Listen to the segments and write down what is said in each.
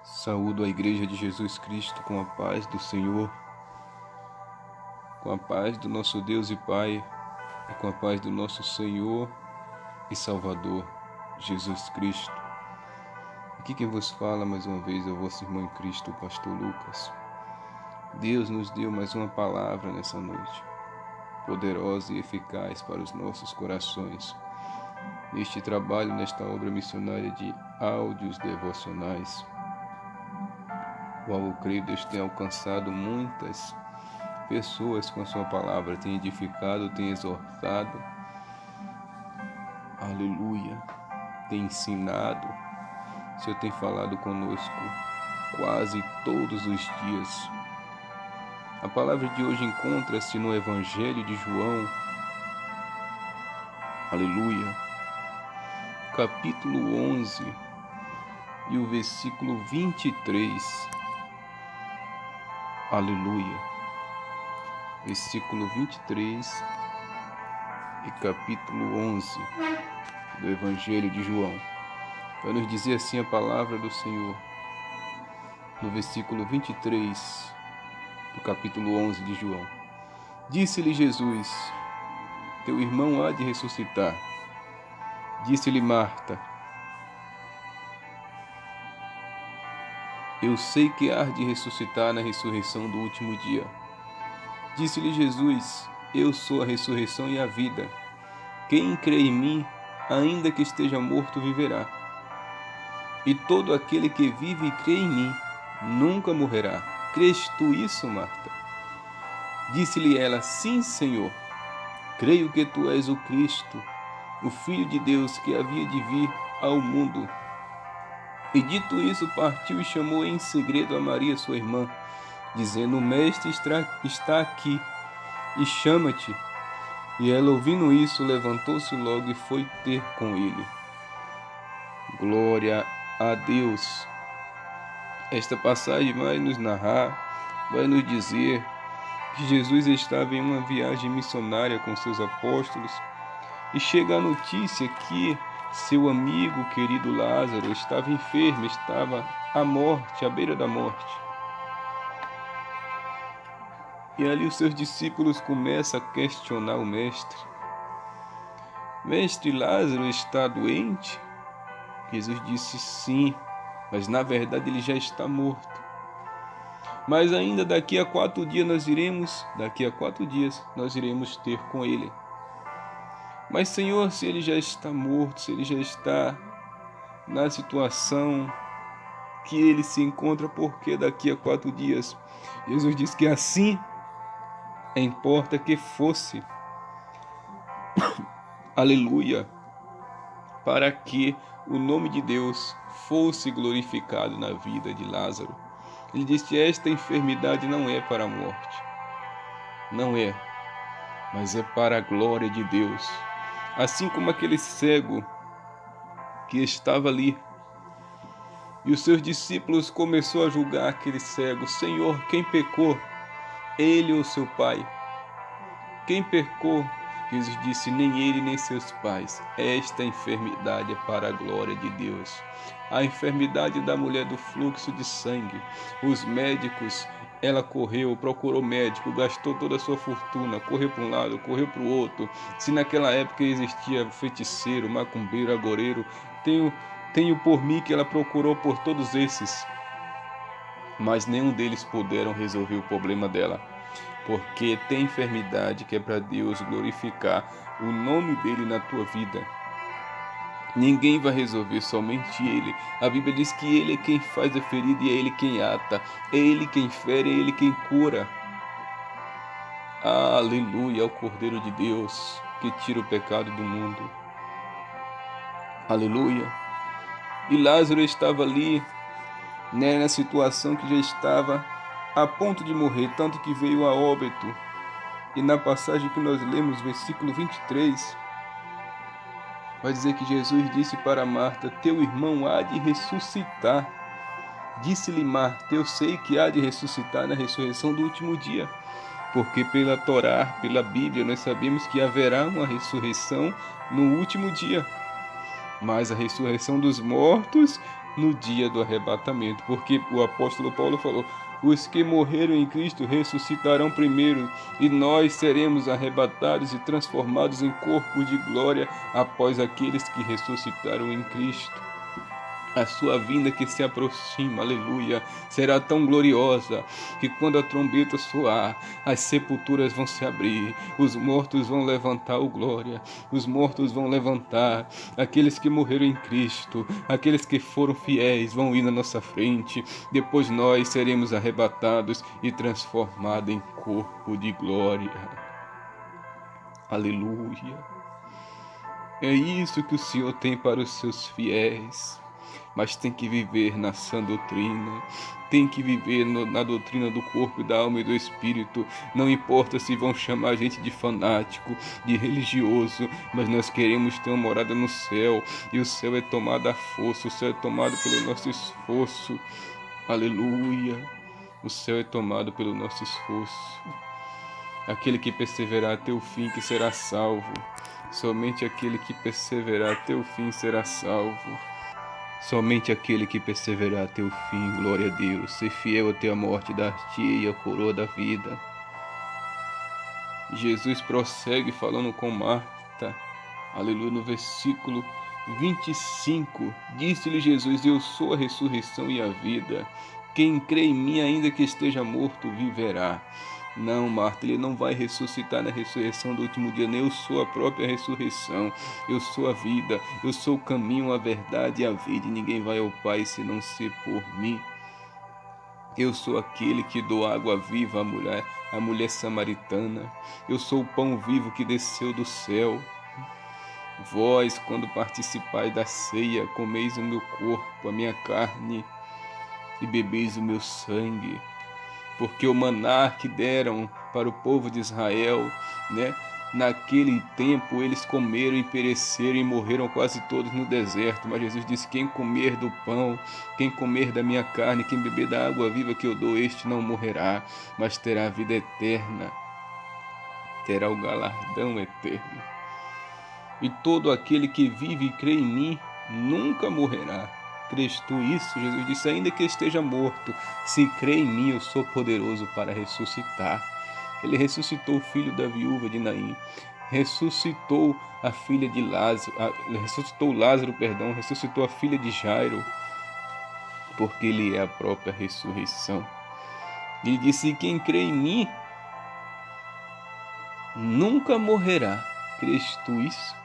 Saúdo a Igreja de Jesus Cristo com a paz do Senhor, com a paz do nosso Deus e Pai, e com a paz do nosso Senhor e Salvador, Jesus Cristo. Aqui quem vos fala mais uma vez é o vosso irmão em Cristo, o pastor Lucas. Deus nos deu mais uma palavra nessa noite, poderosa e eficaz para os nossos corações. Neste trabalho, nesta obra missionária de áudios devocionais, qual eu creio Deus tem alcançado muitas pessoas com a sua palavra, tem edificado, tem exortado, aleluia, tem ensinado. O Senhor tem falado conosco quase todos os dias. A palavra de hoje encontra-se no Evangelho de João, aleluia, capítulo 11 e o versículo 23, aleluia, versículo 23 e capítulo 11 do Evangelho de João. Vai nos dizer assim a palavra do Senhor, no versículo 23 do capítulo 11 de João. Disse-lhe Jesus: teu irmão há de ressuscitar. Disse-lhe Marta: eu sei que há de ressuscitar na ressurreição do último dia. Disse-lhe Jesus: eu sou a ressurreição e a vida. Quem crê em mim, ainda que esteja morto, viverá. E todo aquele que vive e crê em mim, nunca morrerá. Crês tu isso, Marta? Disse-lhe ela: sim, Senhor. Creio que tu és o Cristo, o Filho de Deus que havia de vir ao mundo. E dito isso, partiu e chamou em segredo a Maria, sua irmã, dizendo: o Mestre está aqui e chama-te. E ela, ouvindo isso, levantou-se logo e foi ter com ele. Glória a Deus. Esta passagem vai nos narrar, vai nos dizer que Jesus estava em uma viagem missionária com seus apóstolos e chega a notícia que seu amigo querido Lázaro estava enfermo, estava à morte, à beira da morte. E ali os seus discípulos começam a questionar o mestre. Mestre, Lázaro está doente? Jesus disse sim, mas na verdade ele já está morto. Mas ainda daqui a 4 dias nós iremos ter com ele. Mas Senhor, se ele já está morto, se ele já está na situação que ele se encontra, por que daqui a 4 dias? Jesus disse que assim importa que fosse, aleluia, para que o nome de Deus fosse glorificado na vida de Lázaro. Ele disse: esta enfermidade não é para a morte, não é, mas é para a glória de Deus. Assim como aquele cego que estava ali, e os seus discípulos começaram a julgar aquele cego: Senhor, quem pecou? Ele ou seu pai? Quem pecou? Jesus disse: nem ele nem seus pais. Esta enfermidade é para a glória de Deus. A enfermidade da mulher do fluxo de sangue. Os médicos, ela correu, procurou médico, gastou toda a sua fortuna, correu para um lado, correu para o outro. Se naquela época existia feiticeiro, macumbeiro, agoreiro, tenho por mim que ela procurou por todos esses, mas nenhum deles puderam resolver o problema dela. Porque tem enfermidade que é para Deus glorificar o nome dele na tua vida. Ninguém vai resolver, somente ele. A Bíblia diz que ele é quem faz a ferida e é ele quem ata. É ele quem fere, é ele quem cura. Aleluia, é o Cordeiro de Deus que tira o pecado do mundo. Aleluia. E Lázaro estava ali, na situação que já estava a ponto de morrer, tanto que veio a óbito. E na passagem que nós lemos, versículo 23, vai dizer que Jesus disse para Marta: teu irmão há de ressuscitar. Disse-lhe Marta: eu sei que há de ressuscitar na ressurreição do último dia, porque pela Torá, pela Bíblia, nós sabemos que haverá uma ressurreição no último dia. Mas a ressurreição dos mortos no dia do arrebatamento, porque o apóstolo Paulo falou: os que morreram em Cristo ressuscitarão primeiro, e nós seremos arrebatados e transformados em corpo de glória após aqueles que ressuscitaram em Cristo. A sua vinda que se aproxima, aleluia, será tão gloriosa que quando a trombeta soar, as sepulturas vão se abrir, os mortos vão levantar o glória, os mortos vão levantar, aqueles que morreram em Cristo, aqueles que foram fiéis vão ir na nossa frente, depois nós seremos arrebatados e transformados em corpo de glória. Aleluia. É isso que o Senhor tem para os seus fiéis. Mas tem que viver na sã doutrina, tem que viver na doutrina do corpo, da alma e do espírito. Não importa se vão chamar a gente de fanático, de religioso, mas nós queremos ter uma morada no céu, e o céu é tomado à força, o céu é tomado pelo nosso esforço. Aleluia! O céu é tomado pelo nosso esforço. Aquele que perseverar até o fim que será salvo. Somente aquele que perseverar até o fim será salvo. Somente aquele que perseverar até o fim, glória a Deus, ser fiel até a morte, dar-te-ei a coroa da vida. Jesus prossegue falando com Marta, aleluia, no versículo 25, disse-lhe Jesus: eu sou a ressurreição e a vida, quem crê em mim, ainda que esteja morto, viverá. Não, Marta, ele não vai ressuscitar na ressurreição do último dia, nem eu sou a própria ressurreição, eu sou a vida, eu sou o caminho, a verdade e a vida, e ninguém vai ao Pai se não ser por mim. Eu sou aquele que dou água viva à mulher samaritana, eu sou o pão vivo que desceu do céu. Vós, quando participais da ceia, comeis o meu corpo, a minha carne, e bebeis o meu sangue. Porque o maná que deram para o povo de Israel, naquele tempo eles comeram e pereceram e morreram quase todos no deserto. Mas Jesus disse: quem comer do pão, quem comer da minha carne, quem beber da água viva que eu dou, este não morrerá, mas terá a vida eterna, terá o galardão eterno. E todo aquele que vive e crê em mim nunca morrerá. Crês tu isso? Jesus disse: ainda que esteja morto, se crê em mim, eu sou poderoso para ressuscitar. Ele ressuscitou o filho da viúva de Naim, ressuscitou a filha de Lázaro, ressuscitou a filha de Jairo, porque ele é a própria ressurreição. Ele disse: quem crê em mim nunca morrerá. Crês tu isso?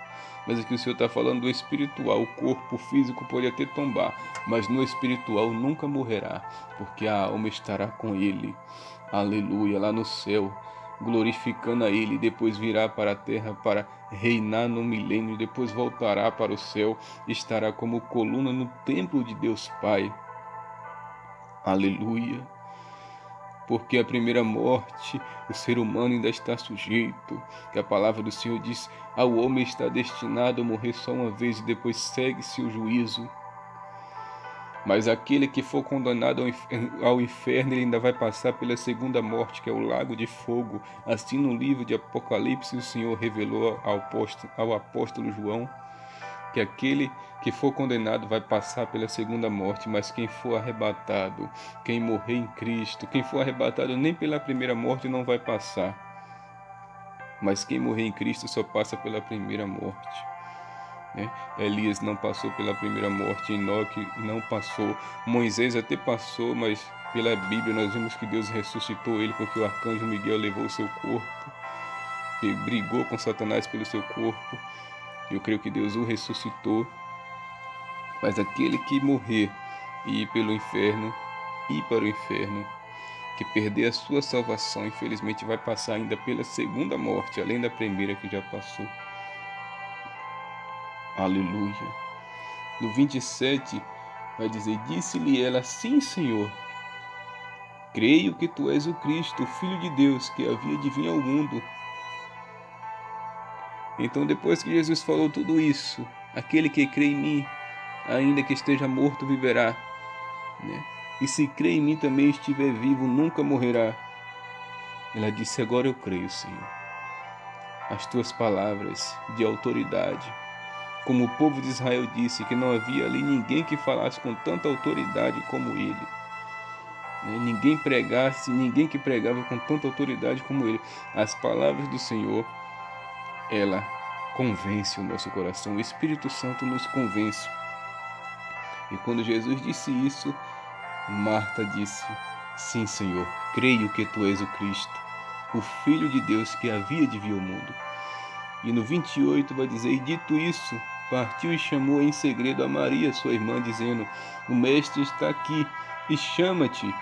Mas aqui o Senhor está falando do espiritual. O corpo físico pode até tombar, mas no espiritual nunca morrerá, porque a alma estará com ele. Aleluia, lá no céu, glorificando a ele. Depois virá para a terra para reinar no milênio. Depois voltará para o céu, estará como coluna no templo de Deus Pai. Aleluia. Porque a primeira morte, o ser humano ainda está sujeito, que a palavra do Senhor diz: ao homem está destinado a morrer só uma vez e depois segue-se o juízo. Mas aquele que for condenado ao inferno, ele ainda vai passar pela segunda morte, que é o lago de fogo. Assim, no livro de Apocalipse, o Senhor revelou ao apóstolo João que aquele que for condenado vai passar pela segunda morte, mas quem for arrebatado, quem morrer em Cristo, quem for arrebatado nem pela primeira morte não vai passar, mas quem morrer em Cristo só passa pela primeira morte. Elias não passou pela primeira morte, Enoque não passou, Moisés até passou, mas pela Bíblia nós vimos que Deus ressuscitou ele, porque o arcanjo Miguel levou o seu corpo, e brigou com Satanás pelo seu corpo. Eu creio que Deus o ressuscitou. Mas aquele que morrer e ir para o inferno, que perder a sua salvação, infelizmente vai passar ainda pela segunda morte, além da primeira que já passou. Aleluia. No 27 vai dizer: disse-lhe ela: sim, Senhor, creio que tu és o Cristo, o Filho de Deus, que havia de vir ao mundo. Então, depois que Jesus falou tudo isso, aquele que crê em mim, ainda que esteja morto, viverá. E se crê em mim também estiver vivo, nunca morrerá. Ela disse: agora eu creio, Senhor. As tuas palavras de autoridade, como o povo de Israel disse, que não havia ali ninguém que falasse com tanta autoridade como ele. Ninguém que pregava com tanta autoridade como ele. As palavras do Senhor, ela convence o nosso coração. O Espírito Santo nos convence. E quando Jesus disse isso, Marta disse: sim, Senhor, creio que tu és o Cristo, o Filho de Deus que havia de vir ao mundo. E no 28 vai dizer: e dito isso, partiu e chamou em segredo a Maria, sua irmã, dizendo: o Mestre está aqui e chama-te.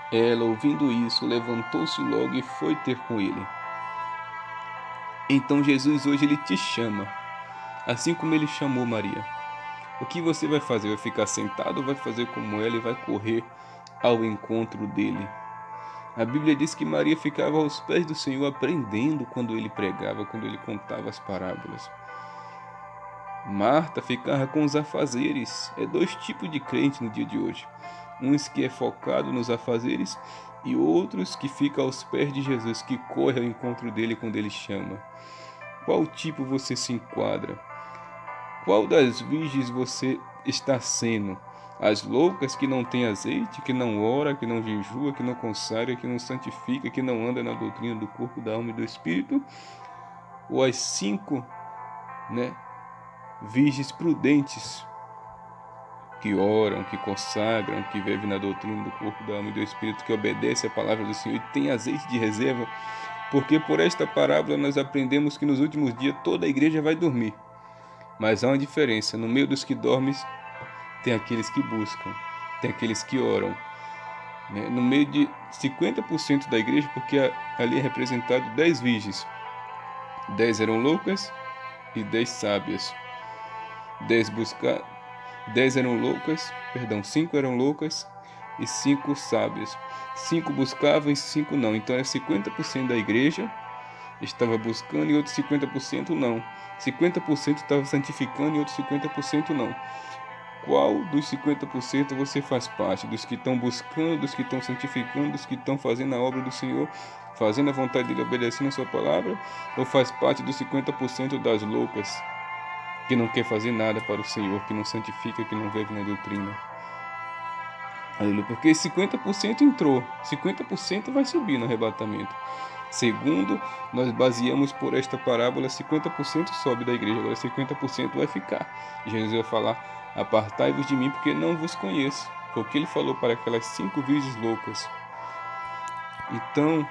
Ela, ouvindo isso, levantou-se logo e foi ter com ele. Então Jesus hoje ele te chama, assim como ele chamou Maria. O que você vai fazer? Vai ficar sentado ou vai fazer como ela e vai correr ao encontro dele? A Bíblia diz que Maria ficava aos pés do Senhor aprendendo quando ele pregava, quando ele contava as parábolas. Marta ficava com os afazeres. É dois tipos de crente no dia de hoje. Uns que é focado nos afazeres e outros que ficam aos pés de Jesus, que corre ao encontro dele quando ele chama. Qual tipo você se enquadra? Qual das virgens você está sendo? As loucas que não têm azeite, que não ora, que não jejua, que não consagra, que não santifica, que não anda na doutrina do corpo, da alma e do espírito? Ou as 5, virgens prudentes, que oram, que consagram, que vivem na doutrina do corpo, da alma e do espírito, que obedecem à palavra do Senhor e tem azeite de reserva? Porque por esta parábola nós aprendemos que nos últimos dias toda a igreja vai dormir. Mas há uma diferença: no meio dos que dormem tem aqueles que buscam, tem aqueles que oram. No meio de 50% da igreja, porque ali é representado 10 virgens. 10 eram loucas e 10 sábias. 5 eram loucas e 5 sábias. 5 buscavam e 5 não. Então é 50% da igreja estava buscando e outros 50% não. 50% estava santificando e outros 50% não. Qual dos 50% você faz parte? Dos que estão buscando, dos que estão santificando, dos que estão fazendo a obra do Senhor, fazendo a vontade dele, obedecendo a sua palavra? Ou faz parte dos 50% das loucas, que não quer fazer nada para o Senhor, que não santifica, que não vive na doutrina? Aleluia. Porque 50% entrou, 50% vai subir no arrebatamento. Segundo, nós baseamos por esta parábola, 50% sobe da igreja, agora 50% vai ficar. Jesus vai falar: apartai-vos de mim, porque não vos conheço. Foi o que ele falou para aquelas 5 virgens loucas. Então,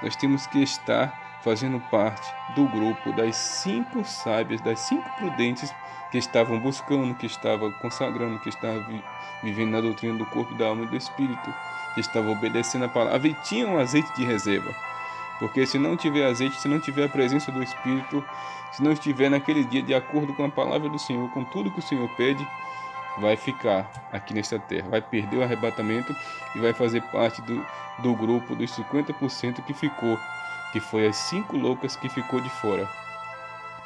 nós temos que estar fazendo parte do grupo das 5 sábias, das 5 prudentes que estavam buscando, que estavam consagrando, que estavam vivendo na doutrina do corpo, da alma e do espírito, que estavam obedecendo a palavra e tinham azeite de reserva. Porque se não tiver azeite, se não tiver a presença do Espírito, se não estiver naquele dia de acordo com a palavra do Senhor, com tudo que o Senhor pede, vai ficar aqui nesta terra, vai perder o arrebatamento e vai fazer parte do grupo dos 50% que ficou, que foi as 5 loucas que ficou de fora.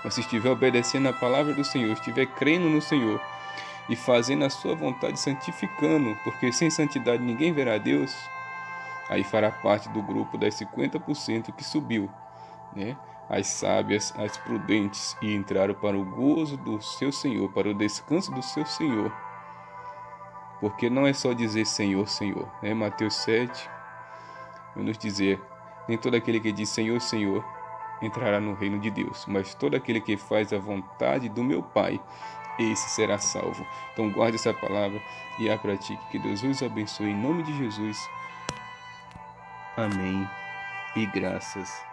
Mas se estiver obedecendo a palavra do Senhor, estiver crendo no Senhor e fazendo a sua vontade, santificando, porque sem santidade ninguém verá Deus, aí fará parte do grupo das 50% que subiu, as sábias, as prudentes, e entraram para o gozo do seu Senhor, para o descanso do seu Senhor. Porque não é só dizer Senhor, Senhor. Mateus 7 vai nos dizer: nem todo aquele que diz Senhor, Senhor entrará no reino de Deus, mas todo aquele que faz a vontade do meu Pai, esse será salvo. Então guarde essa palavra e a pratique. Que Deus os abençoe em nome de Jesus. Amém e graças